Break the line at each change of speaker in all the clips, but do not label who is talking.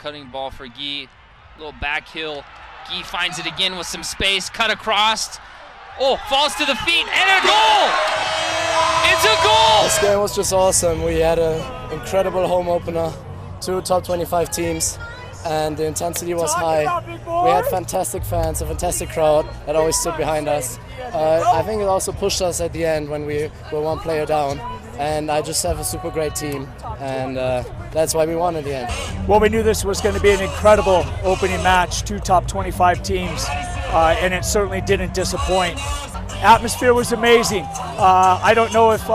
cutting ball for Guy. Little back heel. Guy finds it again with some space. Cut across. Oh, falls to the feet and a goal! It's a goal!
This game was just awesome. We had an incredible home opener. 2 top 25 teams. And the intensity was high. We had fantastic fans, a fantastic crowd that always stood behind us. I think it also pushed us at the end when we were one player down. And I just have a super great team, and that's why we won in the end.
Well, we knew this was going to be an incredible opening match, 2 top 25 teams, and it certainly didn't disappoint. Atmosphere was amazing. I don't know if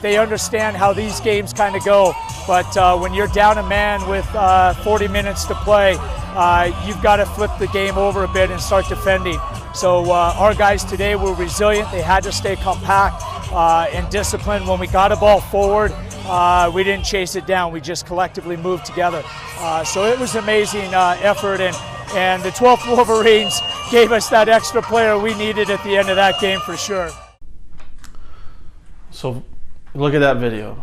they understand how these games kind of go, but when you're down a man with 40 minutes to play, you've got to flip the game over a bit and start defending. So our guys today were resilient. They had to stay compact and disciplined. When we got a ball forward, we didn't chase it down. We just collectively moved together. So it was amazing effort, and the 12th Wolverines gave us that extra player we needed at the end of that game for sure.
So look at that video.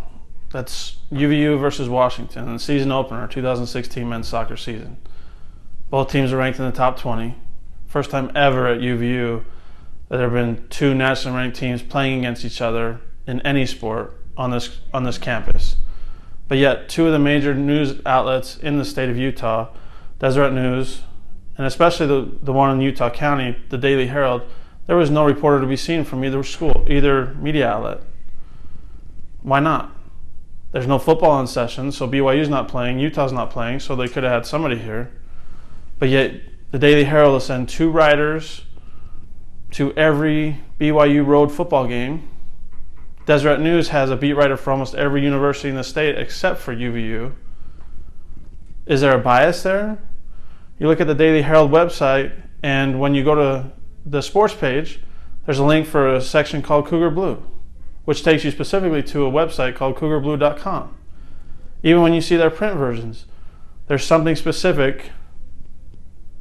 That's UVU versus Washington in the season opener, 2016 men's soccer season. Both teams are ranked in the top 20. First time ever at UVU that there have been 2 nationally ranked teams playing against each other in any sport on this campus. But yet 2 of the major news outlets in the state of Utah, Deseret News, and especially the one in Utah County, the Daily Herald, there was no reporter to be seen from either media outlet. Why not? There's no football in session, so BYU's not playing, Utah's not playing, so they could have had somebody here. But yet the Daily Herald will send 2 writers to every BYU road football game. Deseret News has a beat writer for almost every university in the state except for UVU. Is there a bias there? You look at the Daily Herald website, and when you go to the sports page, there's a link for a section called Cougar Blue, which takes you specifically to a website called cougarblue.com. Even when you see their print versions, there's something specific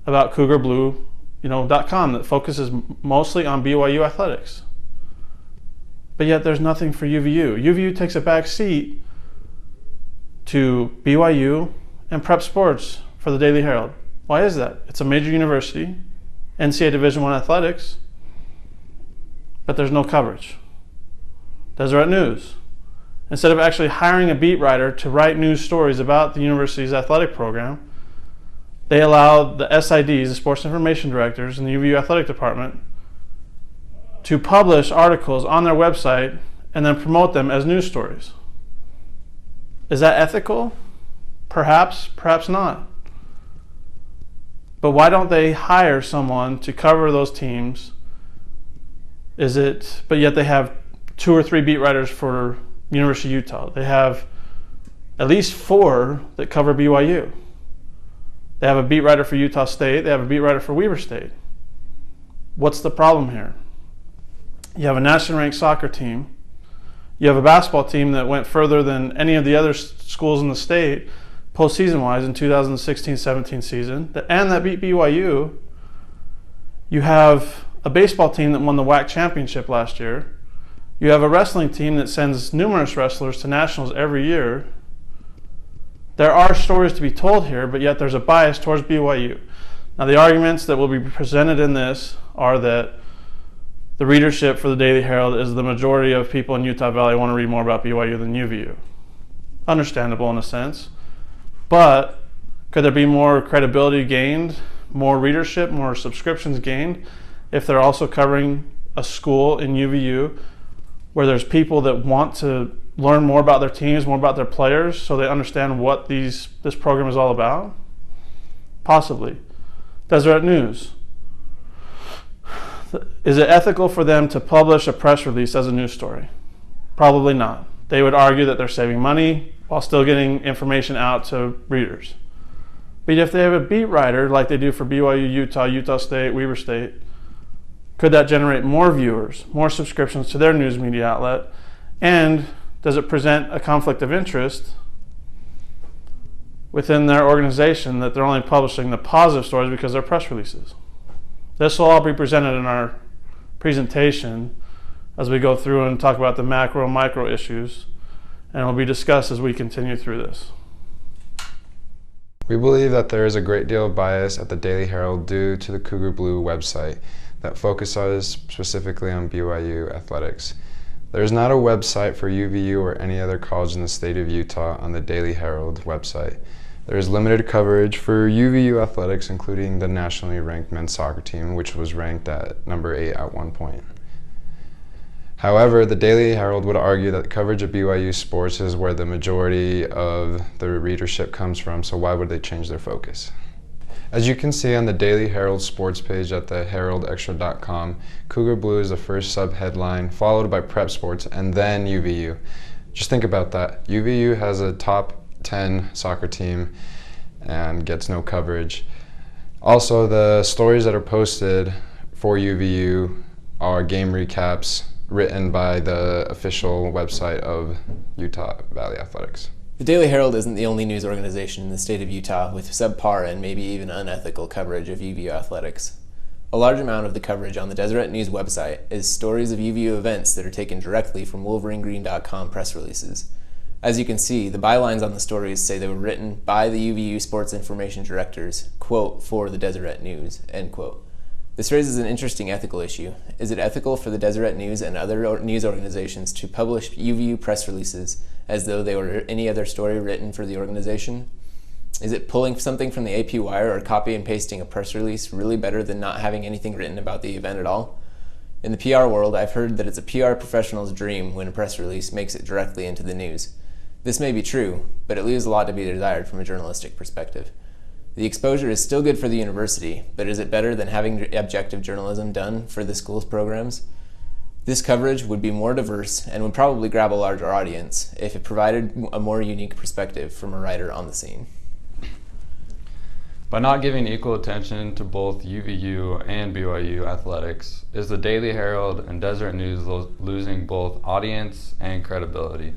about cougarblue.com that focuses mostly on BYU athletics. But yet there's nothing for UVU. UVU takes a back seat to BYU and Prep Sports for the Daily Herald. Why is that? It's a major university, NCAA Division I athletics, but there's no coverage. Deseret News, instead of actually hiring a beat writer to write news stories about the university's athletic program, they allowed the SIDs, the sports information directors in the UVU athletic department, to publish articles on their website and then promote them as news stories. Is that ethical? Perhaps, perhaps not. But why don't they hire someone to cover those teams? But yet they have 2 or 3 beat writers for University of Utah. They have at least 4 that cover BYU. They have a beat writer for Utah State. They have a beat writer for Weber State. What's the problem here? You have a nationally ranked soccer team. You have a basketball team that went further than any of the other schools in the state postseason-wise in 2016-17 season, and that beat BYU. You have a baseball team that won the WAC championship last year. You have a wrestling team that sends numerous wrestlers to nationals every year. There are stories to be told here, but yet there's a bias towards BYU. Now, the arguments that will be presented in this are that the readership for the Daily Herald is the majority of people in Utah Valley want to read more about BYU than UVU. Understandable in a sense. But could there be more credibility gained, more readership, more subscriptions gained if they're also covering a school in UVU where there's people that want to learn more about their teams, more about their players, so they understand what this program is all about? Possibly. Deseret News. Is it ethical for them to publish a press release as a news story? Probably not. They would argue that they're saving money while still getting information out to readers. But if they have a beat writer like they do for BYU, Utah, Utah State, Weber State, could that generate more viewers, more subscriptions to their news media outlet? And does it present a conflict of interest within their organization that they're only publishing the positive stories because they're press releases? This will all be presented in our presentation as we go through and talk about the macro and micro issues, and it will be discussed as we continue through this.
We believe that there is a great deal of bias at the Daily Herald due to the Cougar Blue website that focuses specifically on BYU athletics. There is not a website for UVU or any other college in the state of Utah on the Daily Herald website. There is limited coverage for UVU athletics, including the nationally ranked men's soccer team, which was ranked at number 8 at one point. However, the Daily Herald would argue that coverage of BYU sports is where the majority of the readership comes from, so why would they change their focus? As you can see on the Daily Herald sports page at theheraldextra.com, Cougar Blue is the first sub-headline, followed by Prep Sports, and then UVU. Just think about that. UVU has a top 10 soccer team and gets no coverage. Also, the stories that are posted for UVU are game recaps written by the official website of Utah Valley Athletics.
The Daily Herald isn't the only news organization in the state of Utah with subpar and maybe even unethical coverage of UVU athletics. A large amount of the coverage on the Deseret News website is stories of UVU events that are taken directly from WolverineGreen.com press releases. As you can see, the bylines on the stories say they were written by the UVU Sports Information Directors, quote, for the Deseret News, end quote. This raises an interesting ethical issue. Is it ethical for the Deseret News and other news organizations to publish UVU press releases as though they were any other story written for the organization? Is it pulling something from the AP Wire or copy and pasting a press release really better than not having anything written about the event at all? In the PR world, I've heard that it's a PR professional's dream when a press release makes it directly into the news. This may be true, but it leaves a lot to be desired from a journalistic perspective. The exposure is still good for the university, but is it better than having objective journalism done for the school's programs? This coverage would be more diverse and would probably grab a larger audience if it provided a more unique perspective from a writer on the scene.
By not giving equal attention to both UVU and BYU athletics, is the Daily Herald and Deseret News losing both audience and credibility?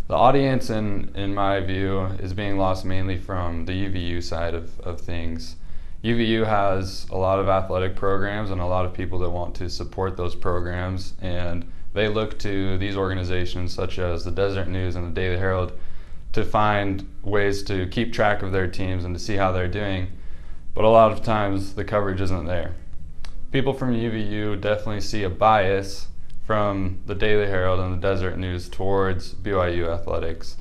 The audience, in my view, is being lost mainly from the UVU side of things. UVU has a lot of athletic programs and a lot of people that want to support those programs, and they look to these organizations such as the Deseret News and the Daily Herald to find ways to keep track of their teams and to see how they're doing, but a lot of times the coverage isn't there. People from UVU definitely see a bias from the Daily Herald and the Deseret News towards BYU athletics.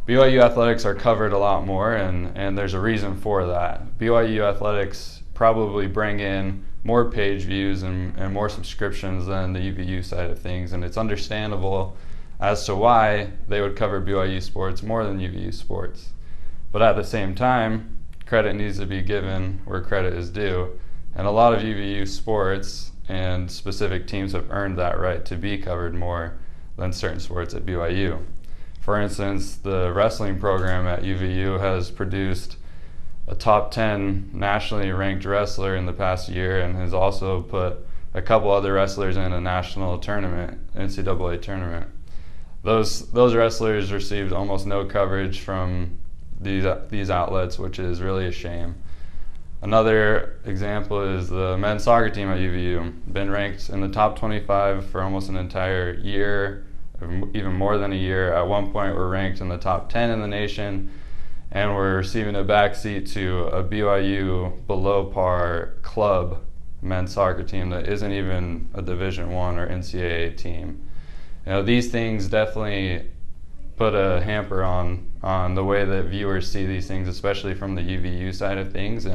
BYU athletics are covered a lot more, and there's a reason for that. BYU athletics probably bring in more page views and more subscriptions than the UVU side of things, and it's understandable as to why they would cover BYU sports more than UVU sports. But at the same time, credit needs to be given where credit is due, and a lot of UVU sports and specific teams have earned that right to be covered more than certain sports at BYU. For instance, the wrestling program at UVU has produced a top 10 nationally ranked wrestler in the past year and has also put a couple other wrestlers in a national tournament, NCAA tournament. Those wrestlers received almost no coverage from these outlets, which is really a shame. Another example is the men's soccer team at UVU, been ranked in the top 25 for almost an entire year, even more than a year. At one point we're ranked in the top 10 in the nation, and we're receiving a backseat to a BYU below par club men's soccer team that isn't even a Division I or NCAA team. You know, these things definitely put a hamper on the way that viewers see these things, especially from the UVU side of things.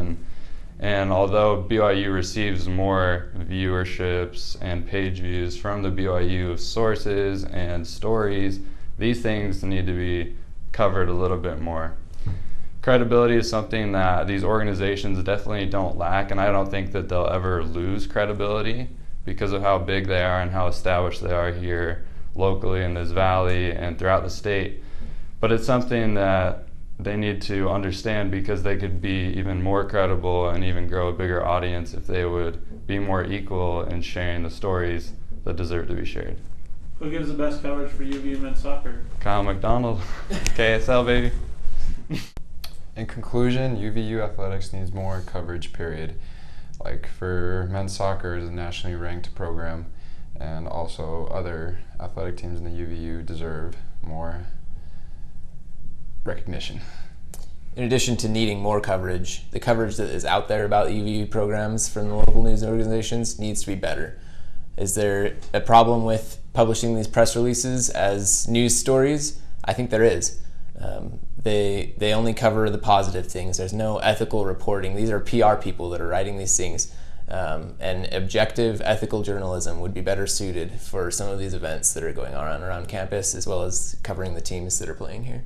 And although BYU receives more viewerships and page views from the BYU sources and stories, these things need to be covered a little bit more. Credibility is something that these organizations definitely don't lack, and I don't think that they'll ever lose credibility because of how big they are and how established they are here locally in this valley and throughout the state. But it's something that they need to understand, because they could be even more credible and even grow a bigger audience if they would be more equal in sharing the stories that deserve to be shared.
Who gives the best coverage for UVU men's soccer?
Kyle McDonald, KSL baby.
In conclusion, UVU athletics needs more coverage, period. Like for men's soccer is a nationally ranked program, and also other athletic teams in the UVU deserve more recognition.
In addition to needing more coverage, the coverage that is out there about UVU programs from the local news organizations needs to be better. Is there a problem with publishing these press releases as news stories? I think there is. They only cover the positive things. There's no ethical reporting. These are PR people that are writing these things. And objective ethical journalism would be better suited for some of these events that are going on around campus, as well as covering the teams that are playing here.